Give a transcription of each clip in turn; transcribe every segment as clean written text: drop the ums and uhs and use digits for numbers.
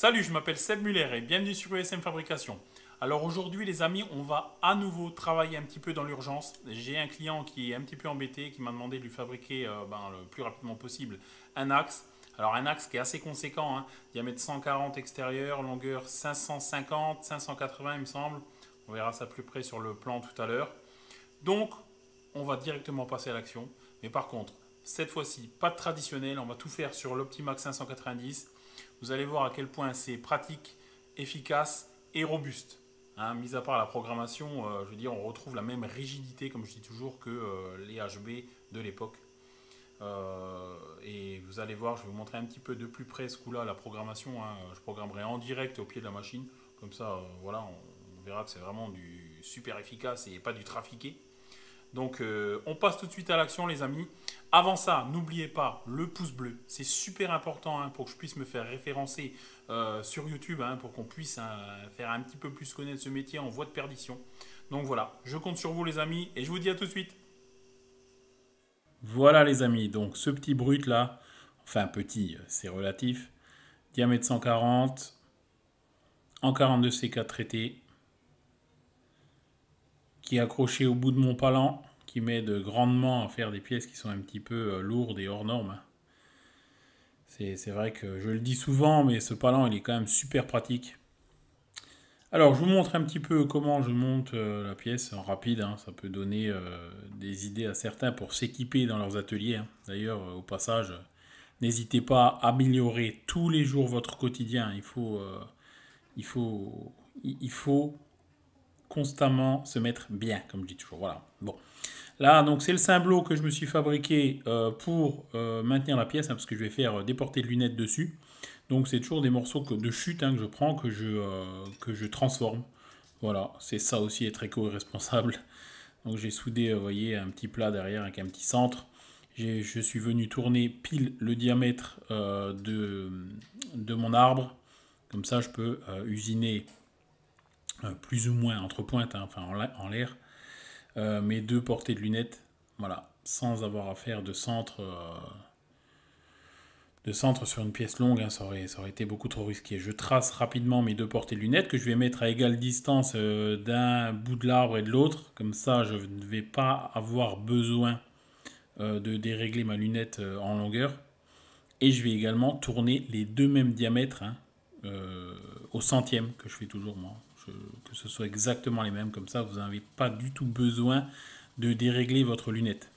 Salut, je m'appelle Seb Muller et bienvenue sur USM Fabrication. Alors aujourd'hui les amis, on va à nouveau travailler un petit peu dans l'urgence. J'ai un client qui est un petit peu embêté, qui m'a demandé de lui fabriquer le plus rapidement possible un axe. Alors un axe qui est assez conséquent, hein, diamètre 140 extérieur, longueur 550, 580 il me semble. On verra ça plus près sur le plan tout à l'heure. Donc on va directement passer à l'action. Mais par contre, cette fois-ci, pas de traditionnel, on va tout faire sur l'Optimax 590. Vous allez voir à quel point c'est pratique, efficace et robuste. Hein, mis à part la programmation, je veux dire, on retrouve la même rigidité, comme je dis toujours, que les HB de l'époque. Et vous allez voir, je vais vous montrer un petit peu de plus près ce coup-là, la programmation. Hein, je programmerai en direct au pied de la machine. Comme ça, voilà, on verra que c'est vraiment du super efficace et pas du trafiqué. Donc on passe tout de suite à l'action les amis. Avant ça, n'oubliez pas le pouce bleu. C'est super important hein, pour que je puisse me faire référencer sur YouTube, hein, pour qu'on puisse faire un petit peu plus connaître ce métier en voie de perdition. Donc voilà, je compte sur vous les amis et je vous dis à tout de suite. Voilà les amis, donc ce petit brut là, enfin petit, c'est relatif. Diamètre 140, en 42 C4 traité, qui est accroché au bout de mon palan, qui m'aide grandement à faire des pièces qui sont un petit peu lourdes et hors normes. C'est vrai que je le dis souvent, mais ce palan, il est quand même super pratique. Alors, je vous montre un petit peu comment je monte la pièce en rapide. Hein. Ça peut donner des idées à certains pour s'équiper dans leurs ateliers. Hein. D'ailleurs, au passage, n'hésitez pas à améliorer tous les jours votre quotidien. Il faut, il faut constamment se mettre bien, comme je dis toujours. Voilà. Bon. Là, donc c'est le cymblot que je me suis fabriqué pour maintenir la pièce, hein, parce que je vais faire des portées de lunettes dessus. Donc c'est toujours des morceaux de chute hein, que je prends, que je transforme. Voilà, c'est ça aussi être éco-responsable. Donc j'ai soudé, vous voyez, un petit plat derrière avec un petit centre. Je suis venu tourner pile le diamètre de mon arbre. Comme ça, je peux usiner plus ou moins entre pointes, hein, enfin en l'air, mes deux portées de lunettes, voilà, sans avoir à faire de centre sur une pièce longue, hein, ça aurait été beaucoup trop risqué. Je trace rapidement mes deux portées de lunettes que je vais mettre à égale distance d'un bout de l'arbre et de l'autre, comme ça je ne vais pas avoir besoin de dérégler ma lunette en longueur. Et je vais également tourner les deux mêmes diamètres hein, au centième, que je fais toujours moi. Que ce soit exactement les mêmes, comme ça vous n'avez pas du tout besoin de dérégler votre lunette.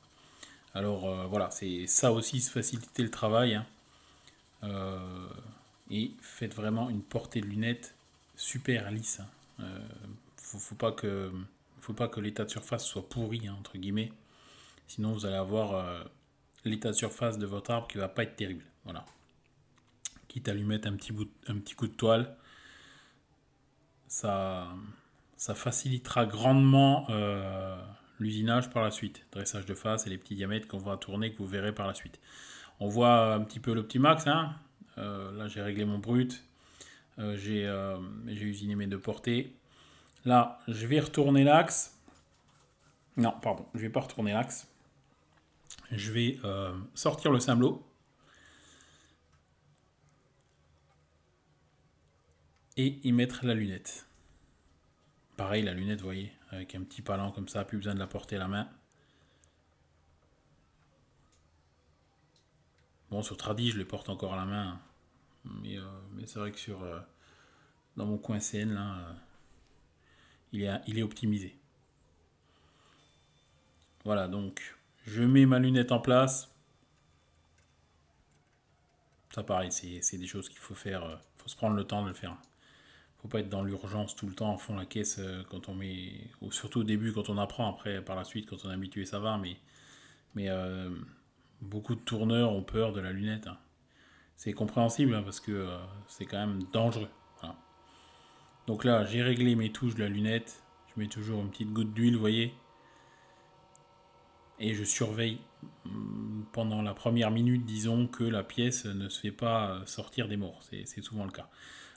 Alors voilà, c'est ça aussi, se faciliter le travail. Hein. Et faites vraiment une portée de lunettes super lisse. Hein. Faut pas que l'état de surface soit pourri, hein, entre guillemets. Sinon vous allez avoir l'état de surface de votre arbre qui va pas être terrible. Voilà. Quitte à lui mettre un petit coup de toile, ça facilitera grandement l'usinage par la suite. Dressage de face et les petits diamètres qu'on va tourner, que vous verrez par la suite. On voit un petit peu l'Optimax. Hein. Là, j'ai réglé mon brut. J'ai usiné mes deux portées. Là, je vais retourner l'axe. Non, pardon, je ne vais pas retourner l'axe. Je vais sortir le cymblot. Et y mettre la lunette. Pareil, la lunette, vous voyez, avec un petit palan comme ça, plus besoin de la porter à la main. Bon, sur Tradi, je les porte encore à la main. Mais c'est vrai que dans mon coin CN, là, il est optimisé. Voilà, donc je mets ma lunette en place. Ça pareil, c'est des choses qu'il faut faire. Faut se prendre le temps de le faire. Faut pas être dans l'urgence tout le temps en fond la caisse quand on met. Ou surtout au début quand on apprend, après par la suite quand on est habitué ça va, mais beaucoup de tourneurs ont peur de la lunette. Hein. C'est compréhensible hein, parce que c'est quand même dangereux. Voilà. Donc là, j'ai réglé mes touches de la lunette. Je mets toujours une petite goutte d'huile, vous voyez. Et je surveille pendant la première minute, disons, que la pièce ne se fait pas sortir des morts. C'est souvent le cas.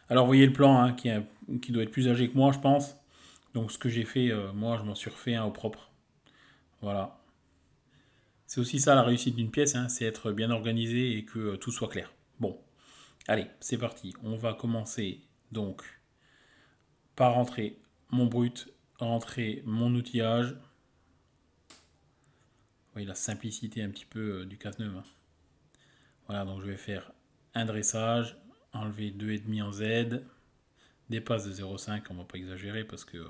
Alors, vous voyez le plan hein, qui doit être plus âgé que moi, je pense. Donc, ce que j'ai fait, moi, je m'en suis refait un au propre. Voilà. C'est aussi ça la réussite d'une pièce, hein, c'est être bien organisé et que tout soit clair. Bon. Allez, c'est parti. On va commencer donc par rentrer mon brut, rentrer mon outillage. Vous voyez la simplicité un petit peu du casse-neuf. Hein. Voilà, donc je vais faire un dressage, enlever 2,5 en Z, des passes de 0,5, on va pas exagérer parce que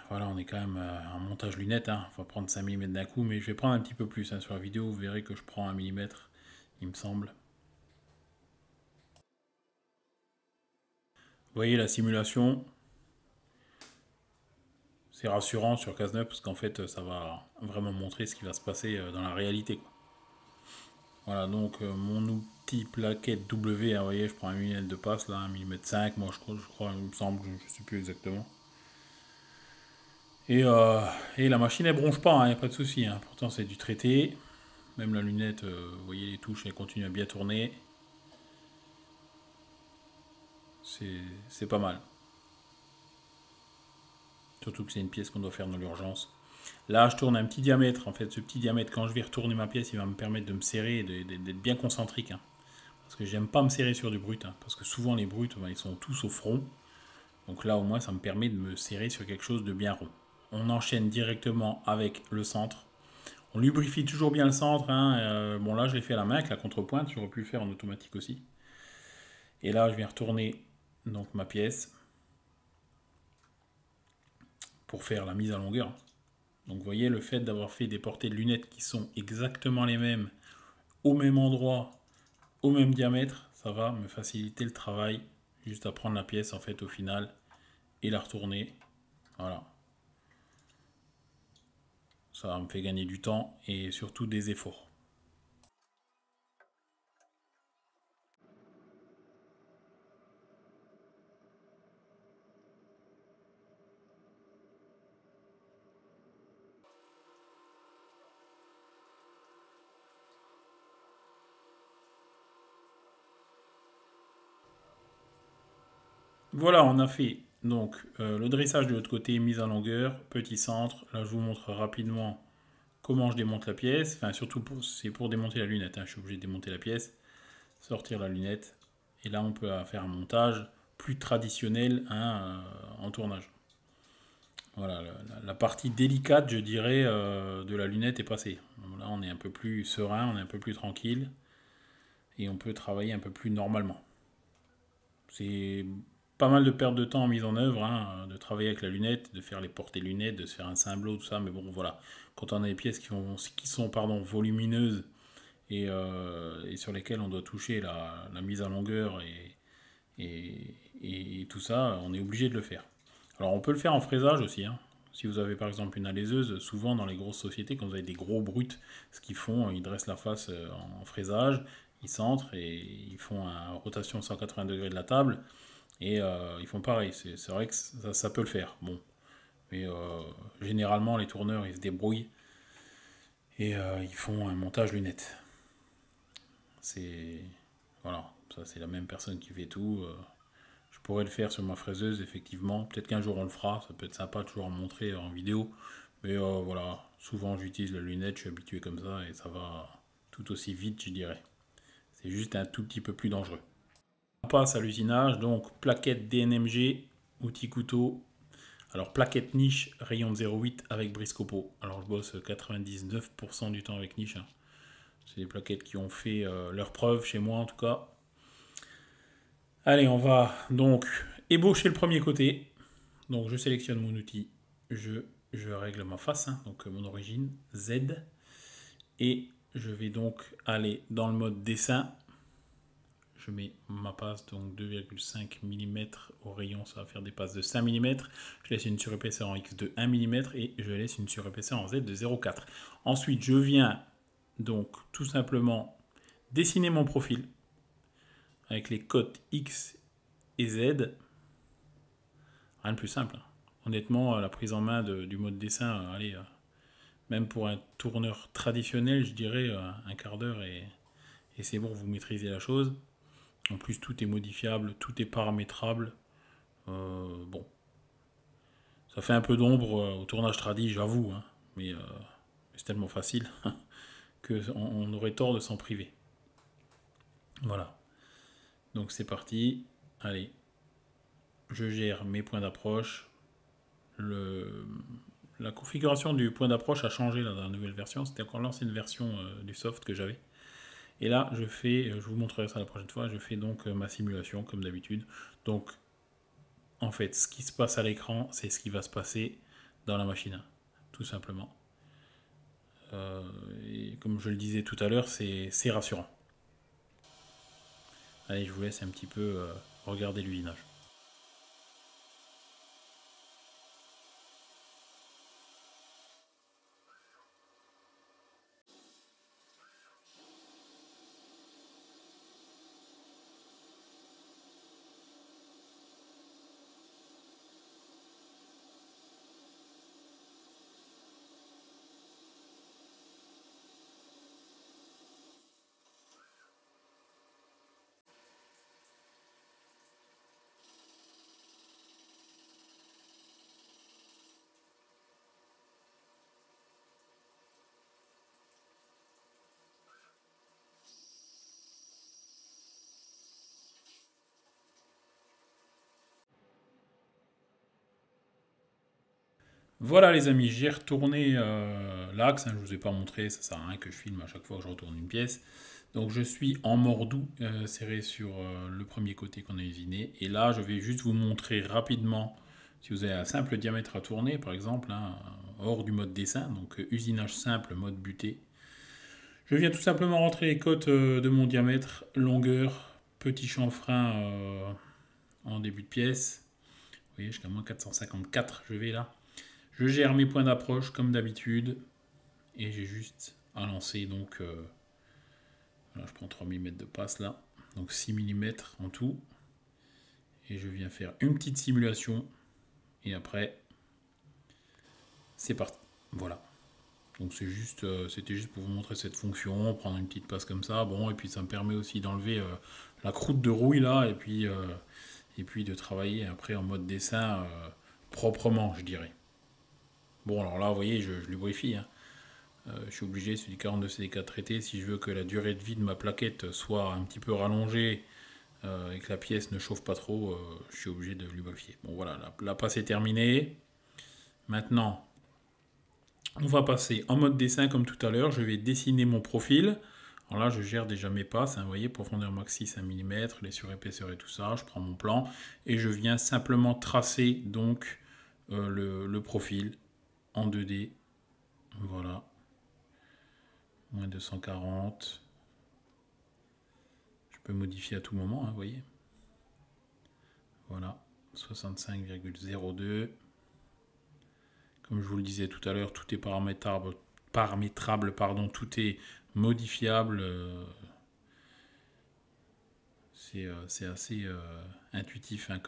voilà, on est quand même en montage lunettes, hein. On va prendre 5 mm d'un coup, mais je vais prendre un petit peu plus. Hein. Sur la vidéo, vous verrez que je prends 1 mm, il me semble. Vous voyez la simulation, c'est rassurant sur Cas9 parce qu'en fait, ça va vraiment montrer ce qui va se passer dans la réalité. Quoi. Voilà, donc mon outil plaquette W, hein, vous voyez, je prends 1 mm de passe, là, 1 mm 5, moi je crois, il me semble, je ne sais plus exactement. Et la machine elle bronche pas, il n'y a pas de souci. Hein. Pourtant c'est du traité. Même la lunette, vous voyez les touches, elles continuent à bien tourner. C'est pas mal. Surtout que c'est une pièce qu'on doit faire dans l'urgence. Là, je tourne un petit diamètre. En fait, ce petit diamètre, quand je vais retourner ma pièce, il va me permettre de me serrer et d'être bien concentrique. Hein. Parce que j'aime pas me serrer sur du brut. Hein, parce que souvent, les bruts, ils sont tous au front. Donc là, au moins, ça me permet de me serrer sur quelque chose de bien rond. On enchaîne directement avec le centre. On lubrifie toujours bien le centre. Hein. Bon, là, je l'ai fait à la main avec la contrepointe. J'aurais pu le faire en automatique aussi. Et là, je viens retourner donc ma pièce pour faire la mise à longueur. Donc, vous voyez, le fait d'avoir fait des portées de lunettes qui sont exactement les mêmes, au même endroit, au même diamètre, ça va me faciliter le travail. Juste à prendre la pièce, en fait, au final, et la retourner. Voilà. Ça me fait gagner du temps et surtout des efforts. Voilà, on a fait donc le dressage de l'autre côté, mise en longueur, petit centre. Là, je vous montre rapidement comment je démonte la pièce. Enfin, surtout, c'est pour démonter la lunette. Hein. Je suis obligé de démonter la pièce, sortir la lunette. Et là, on peut faire un montage plus traditionnel hein, en tournage. Voilà, la partie délicate, je dirais, de la lunette est passée. Là, on est un peu plus serein, on est un peu plus tranquille. Et on peut travailler un peu plus normalement. C'est pas mal de perte de temps en mise en œuvre, hein, de travailler avec la lunette, de faire les portées lunettes, de se faire un cymblot, tout ça. Mais bon, voilà. Quand on a des pièces qui sont volumineuses et sur lesquelles on doit toucher la mise en longueur et tout ça, on est obligé de le faire. Alors, on peut le faire en fraisage aussi. Hein. Si vous avez par exemple une alaiseuse, souvent dans les grosses sociétés, quand vous avez des gros bruts, ce qu'ils font, ils dressent la face en fraisage, ils centrent et ils font une rotation 180 degrés de la table et ils font pareil. C'est vrai que ça peut le faire. Bon, mais généralement les tourneurs ils se débrouillent et ils font un montage lunette. C'est voilà, ça c'est la même personne qui fait tout. Je pourrais le faire sur ma fraiseuse, effectivement. Peut-être qu'un jour on le fera, ça peut être sympa de toujours en montrer en vidéo. Mais voilà, souvent j'utilise la lunette, je suis habitué comme ça et ça va tout aussi vite, je dirais. C'est juste un tout petit peu plus dangereux. On passe à l'usinage, donc plaquette DNMG, outil couteau. Alors plaquette niche, rayon de 0,8 avec briscopo. Alors je bosse 99% du temps avec niche. Hein. C'est des plaquettes qui ont fait leur preuve chez moi en tout cas. Allez, on va donc ébaucher le premier côté. Donc je sélectionne mon outil, je règle ma face, hein, donc mon origine, Z. Et je vais donc aller dans le mode dessin. Je mets ma passe, donc 2,5 mm au rayon, ça va faire des passes de 5 mm. Je laisse une surépaisseur en X de 1 mm et je laisse une surépaisseur en Z de 0,4. Ensuite, je viens donc tout simplement dessiner mon profil avec les cotes X et Z. Rien de plus simple. Hein. Honnêtement, la prise en main du mode dessin, allez, même pour un tourneur traditionnel, je dirais un quart d'heure et c'est bon, vous maîtrisez la chose. En plus, tout est modifiable, tout est paramétrable. Bon, ça fait un peu d'ombre au tournage tradi, j'avoue, hein, mais c'est tellement facile qu'on aurait tort de s'en priver. Voilà. Donc c'est parti. Allez, je gère mes points d'approche. Le... La configuration du point d'approche a changé là, dans la nouvelle version. C'était encore l'ancienne version du soft que j'avais. Et là, je vous montrerai ça la prochaine fois, je fais donc ma simulation comme d'habitude. Donc, en fait, ce qui se passe à l'écran, c'est ce qui va se passer dans la machine, tout simplement. Et comme je le disais tout à l'heure, c'est rassurant. Allez, je vous laisse un petit peu regarder l'usinage. Voilà les amis, j'ai retourné l'axe, je ne vous ai pas montré, ça sert à rien que je filme à chaque fois que je retourne une pièce. Donc je suis en mordou serré sur le premier côté qu'on a usiné. Et là je vais juste vous montrer rapidement, si vous avez un simple diamètre à tourner par exemple, hein, hors du mode dessin, donc usinage simple, mode buté. Je viens tout simplement rentrer les cotes de mon diamètre, longueur, petit chanfrein en début de pièce. Vous voyez jusqu'à moins 454 je vais là. Je gère mes points d'approche comme d'habitude et j'ai juste à lancer donc voilà, je prends 3 mm de passe là, donc 6 mm en tout et je viens faire une petite simulation et après c'est parti. Voilà. Donc c'était juste pour vous montrer cette fonction, prendre une petite passe comme ça, bon et puis ça me permet aussi d'enlever la croûte de rouille là et puis de travailler après en mode dessin proprement je dirais. Bon alors là vous voyez je lubrifie hein. Je suis obligé, celui du 42 CD4 traité, si je veux que la durée de vie de ma plaquette soit un petit peu rallongée et que la pièce ne chauffe pas trop, je suis obligé de lubrifier. Bon voilà, la passe est terminée. Maintenant, on va passer en mode dessin comme tout à l'heure. Je vais dessiner mon profil. Alors là, je gère déjà mes passes. Hein, vous voyez, profondeur maxi 5 mm, les surépaisseurs et tout ça. Je prends mon plan et je viens simplement tracer donc le profil en 2D. Voilà. Moins 240. Je peux modifier à tout moment, hein, vous voyez. Voilà, 65,02. Comme je vous le disais tout à l'heure, tout est paramétrable, pardon, tout est modifiable. C'est assez intuitif hein,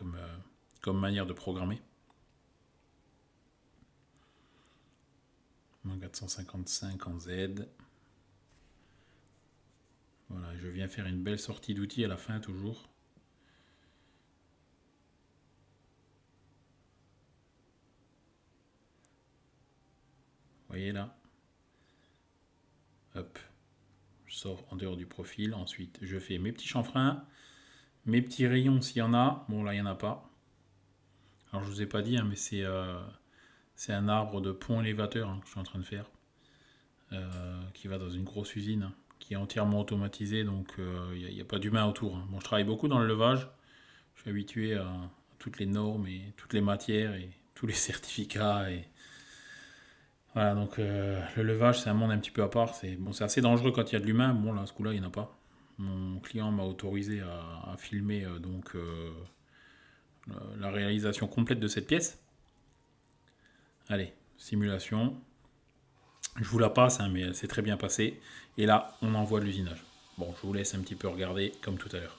comme manière de programmer. Moins 455 en Z. Voilà, je viens faire une belle sortie d'outils à la fin toujours. Vous voyez là. Hop. Je sors en dehors du profil. Ensuite, je fais mes petits chanfreins. Mes petits rayons s'il y en a. Bon là, il n'y en a pas. Alors je vous ai pas dit, hein, mais c'est un arbre de pont élévateur hein, que je suis en train de faire. Qui va dans une grosse usine hein, qui est entièrement automatisée. Donc il n'y a pas d'humain autour. Hein. Bon, je travaille beaucoup dans le levage. Je suis habitué à toutes les normes et toutes les matières et tous les certificats. Et voilà, donc le levage, c'est un monde un petit peu à part. C'est bon, c'est assez dangereux quand il y a de l'humain. Bon, là, ce coup-là, il n'y en a pas. Mon client m'a autorisé à filmer la réalisation complète de cette pièce. Allez, simulation. Je vous la passe, hein, mais c'est très bien passé. Et là, on envoie de l'usinage. Bon, je vous laisse un petit peu regarder comme tout à l'heure.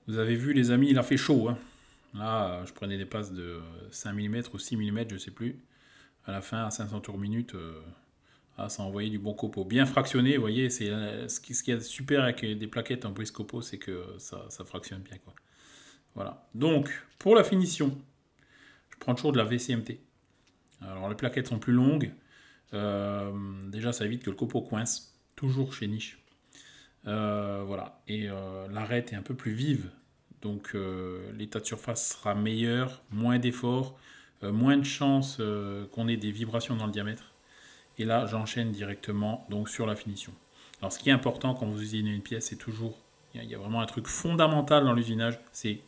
Vous avez vu les amis, il a fait chaud, hein. Là, je prenais des passes de 5 mm ou 6 mm, je sais plus. À la fin, à 500 tours minute, ça envoyait du bon copeau. Bien fractionné, vous voyez, c'est ce qui est super avec des plaquettes en brise copeaux, c'est que ça fractionne bien, quoi. Voilà. Donc, pour la finition, je prends toujours de la VCMT. Alors, les plaquettes sont plus longues. Déjà, ça évite que le copeau coince. Toujours chez Niche. Voilà. Et l'arête est un peu plus vive. Donc, l'état de surface sera meilleur, moins d'efforts, moins de chances qu'on ait des vibrations dans le diamètre. Et là, j'enchaîne directement donc sur la finition. Alors, ce qui est important quand vous usinez une pièce, c'est toujours, il y a vraiment un truc fondamental dans l'usinage, c'est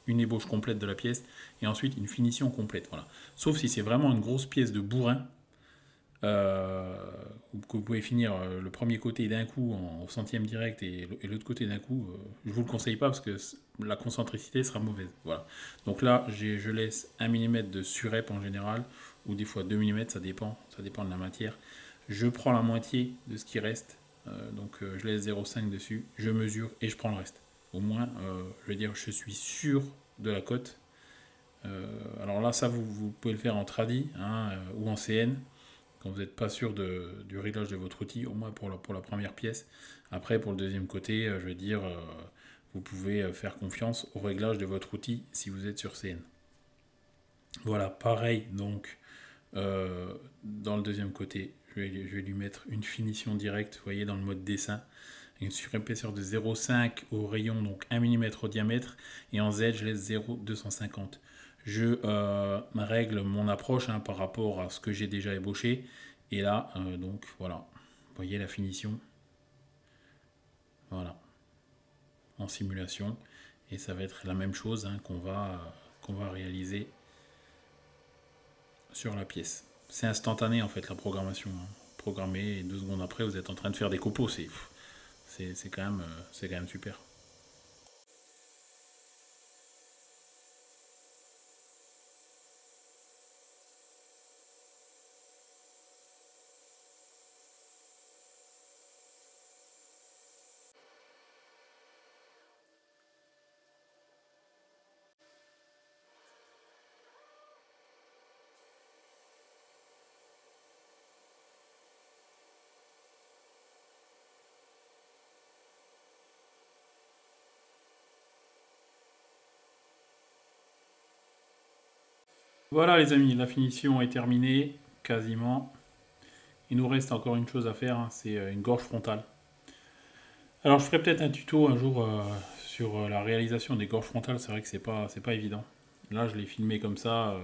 une ébauche complète de la pièce et ensuite une finition complète. Voilà. Sauf si c'est vraiment une grosse pièce de bourrin, euh, que vous pouvez finir le premier côté d'un coup au centième direct et l'autre côté d'un coup, je vous le conseille pas parce que la concentricité sera mauvaise. Voilà. Donc là, je laisse 1 mm de surrep en général, ou des fois 2 mm, ça dépend de la matière. Je prends la moitié de ce qui reste, donc je laisse 0,5 dessus, je mesure et je prends le reste. Au moins, je veux dire, je suis sûr de la cote. Alors là, ça, vous pouvez le faire en tradi, hein, ou en CN quand vous n'êtes pas sûr du réglage de votre outil, au moins pour la première pièce. Après, pour le deuxième côté, je veux dire, vous pouvez faire confiance au réglage de votre outil si vous êtes sur CN. Voilà, pareil, donc, dans le deuxième côté, je vais lui mettre une finition directe, vous voyez, dans le mode dessin, une surépaisseur de 0,5 au rayon, donc 1 mm au diamètre, et en Z, je laisse 0,250. Je règle mon approche, hein, par rapport à ce que j'ai déjà ébauché, et là, donc voilà, vous voyez la finition, voilà, en simulation, et ça va être la même chose, hein, qu'on va réaliser sur la pièce. C'est instantané en fait la programmation, hein. Programmé et 2 secondes après vous êtes en train de faire des copeaux, c'est quand même super. Voilà les amis, la finition est terminée, quasiment. Il nous reste encore une chose à faire, hein, c'est une gorge frontale. Alors je ferai peut-être un tuto un jour sur la réalisation des gorges frontales, c'est vrai que c'est pas évident. Là je l'ai filmé comme ça,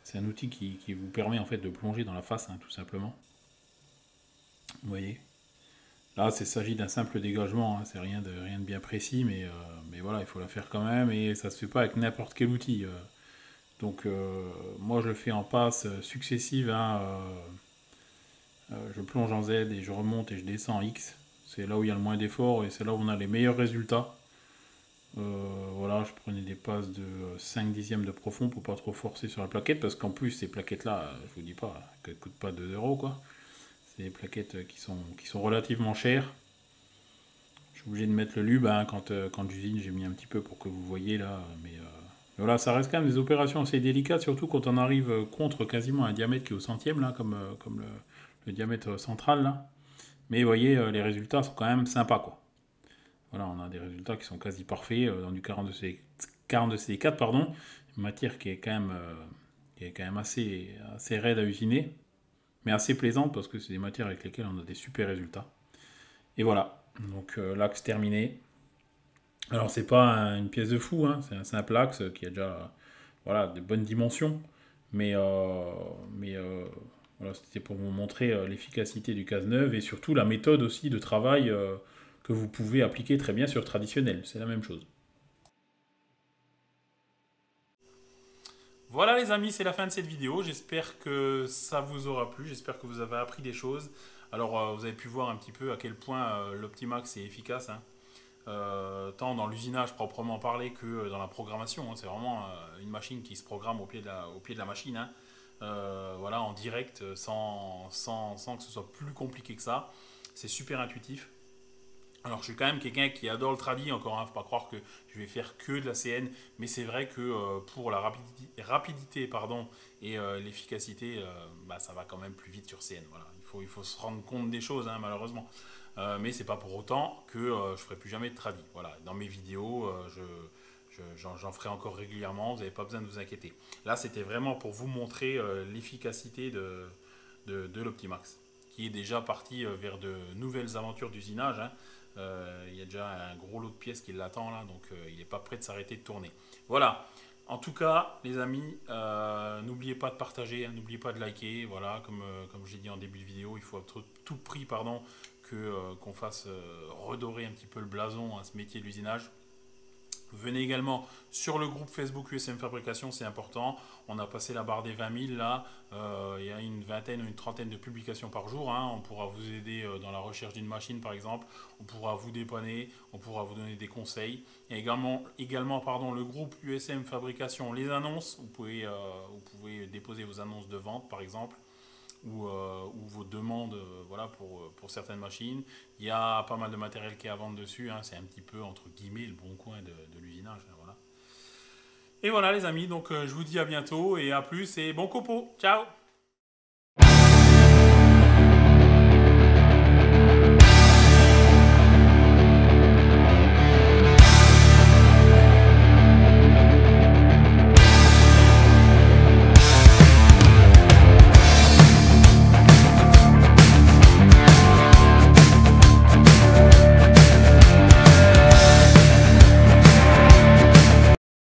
c'est un outil qui vous permet en fait de plonger dans la face, hein, tout simplement. Vous voyez. Là, il s'agit d'un simple dégagement, hein, c'est rien de bien précis, mais voilà, il faut la faire quand même, et ça se fait pas avec n'importe quel outil. Donc, moi, je le fais en passes successives, hein, je plonge en Z et je remonte et je descends en X. C'est là où il y a le moins d'efforts et c'est là où on a les meilleurs résultats. Voilà, je prenais des passes de 5 dixièmes de profond pour pas trop forcer sur la plaquette, parce qu'en plus, ces plaquettes-là, je vous dis pas, qu'elles coûtent pas 2 euros, quoi. C'est des plaquettes qui sont relativement chères. Je suis obligé de mettre le lube, hein, quand j'usine, j'ai mis un petit peu pour que vous voyez là. Mais voilà, ça reste quand même des opérations assez délicates, surtout quand on arrive contre quasiment un diamètre qui est au centième, là, comme le diamètre central. Là. Mais vous voyez, les résultats sont quand même sympas, quoi. Voilà, on a des résultats qui sont quasi parfaits dans du 42CD4, pardon. Une matière qui est quand même assez raide à usiner, mais assez plaisante parce que c'est des matières avec lesquelles on a des super résultats. Et voilà, donc l'axe terminé. Alors c'est pas une pièce de fou, hein, c'est un simple axe qui a déjà voilà, de bonnes dimensions, mais voilà, c'était pour vous montrer l'efficacité du Cazeneuve et surtout la méthode aussi de travail que vous pouvez appliquer très bien sur traditionnel, c'est la même chose. Voilà les amis, c'est la fin de cette vidéo. J'espère que ça vous aura plu, j'espère que vous avez appris des choses. Alors vous avez pu voir un petit peu à quel point l'Optimax est efficace, hein. Tant dans l'usinage proprement parlé que dans la programmation, hein. C'est vraiment une machine qui se programme au pied de la machine, hein. Voilà, en direct, sans que ce soit plus compliqué que ça. C'est super intuitif. Alors, je suis quand même quelqu'un qui adore le tradi, encore, hein, faut pas croire que je vais faire que de la CN, mais c'est vrai que pour la rapidité pardon, et l'efficacité, bah, ça va quand même plus vite sur CN. Voilà. Il faut se rendre compte des choses, hein, malheureusement. Mais c'est pas pour autant que je ferai plus jamais de tradi. Voilà. Dans mes vidéos, j'en ferai encore régulièrement, vous n'avez pas besoin de vous inquiéter. Là, c'était vraiment pour vous montrer l'efficacité de l'Optimax, qui est déjà parti vers de nouvelles aventures d'usinage, hein. Il y a déjà un gros lot de pièces qui l'attend là, donc il n'est pas prêt de s'arrêter de tourner. Voilà. En tout cas, les amis, n'oubliez pas de partager, hein, n'oubliez pas de liker. Voilà, comme j'ai dit en début de vidéo, il faut à tout prix, pardon, qu'on fasse redorer un petit peu le blason à ce métier de l'usinage. Venez également sur le groupe Facebook USM Fabrication, c'est important. On a passé la barre des 20 000 là. Il y a une vingtaine ou une trentaine de publications par jour, hein. On pourra vous aider dans la recherche d'une machine par exemple. On pourra vous dépanner, on pourra vous donner des conseils. Il y a également pardon, le groupe USM Fabrication, les annonces. Vous pouvez déposer vos annonces de vente par exemple, ou vos demandes voilà, pour certaines machines. Il y a pas mal de matériel qui est à vendre dessus, hein. C'est un petit peu entre guillemets le bon coin de l'usinage, hein, voilà. Et voilà les amis, donc je vous dis à bientôt et à plus et bon copo, ciao.